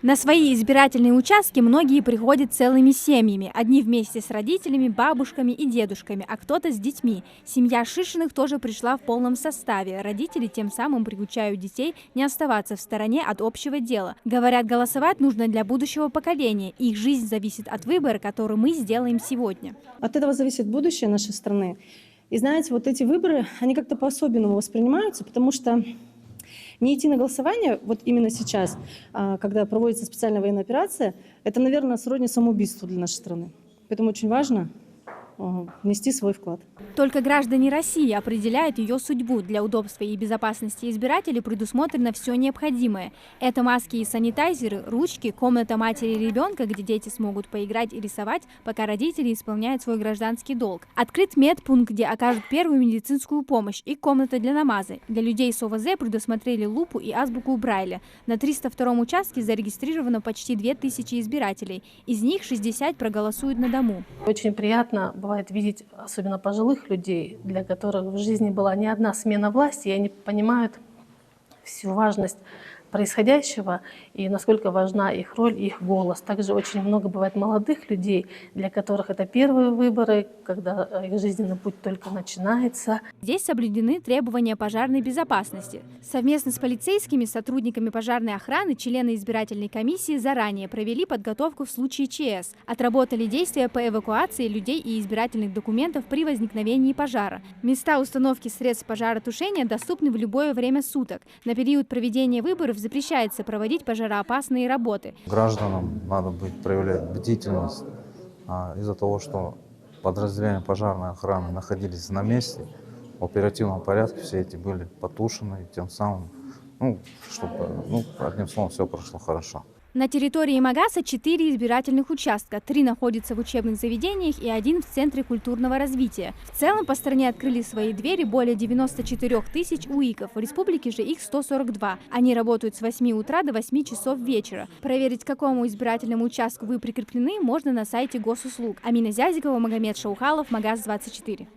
На свои избирательные участки многие приходят целыми семьями. Одни вместе с родителями, бабушками и дедушками, а кто-то с детьми. Семья Шишиных тоже пришла в полном составе. Родители тем самым приучают детей не оставаться в стороне от общего дела. Говорят, голосовать нужно для будущего поколения. Их жизнь зависит от выбора, который мы сделаем сегодня. От этого зависит будущее нашей страны. И знаете, вот эти выборы, они как-то по-особенному воспринимаются, потому что не идти на голосование вот именно сейчас, когда проводится специальная военная операция, это, наверное, сродни самоубийству для нашей страны. Поэтому очень важно внести свой вклад. Только граждане России определяют ее судьбу. Для удобства и безопасности избирателей предусмотрено все необходимое. Это маски и санитайзеры, ручки, комната матери и ребенка, где дети смогут поиграть и рисовать, пока родители исполняют свой гражданский долг. Открыт медпункт, где окажут первую медицинскую помощь, и комната для намаза. Для людей с ОВЗ предусмотрели лупу и азбуку Брайля. На 302-м участке зарегистрировано почти 2000 избирателей. Из них 60 проголосуют на дому. Очень приятно бывает видеть, особенно пожилых людей, для которых в жизни была не одна смена власти, и они понимают всю важность происходящего и насколько важна их роль, их голос. Также очень много бывает молодых людей, для которых это первые выборы, когда их жизненный путь только начинается. Здесь соблюдены требования пожарной безопасности. Совместно с полицейскими, сотрудниками пожарной охраны, члены избирательной комиссии заранее провели подготовку в случае ЧС. Отработали действия по эвакуации людей и избирательных документов при возникновении пожара. Места установки средств пожаротушения доступны в любое время суток. На период проведения выборов запрещается проводить пожароопасные работы. Гражданам надо проявлять бдительность из-за того, что подразделения пожарной охраны находились на месте. В оперативном порядке все эти были потушены, тем самым, чтобы, одним словом, все прошло хорошо. На территории Магаса 4 избирательных участка, 3 находятся в учебных заведениях и 1 в Центре культурного развития. В целом по стране открыли свои двери более 94 тысяч УИКов, в республике же их 142. Они работают с 8 утра до 8 часов вечера. Проверить, к какому избирательному участку вы прикреплены, можно на сайте Госуслуг. Амина Зязикова, Магомед Шаухалов, Магас 24.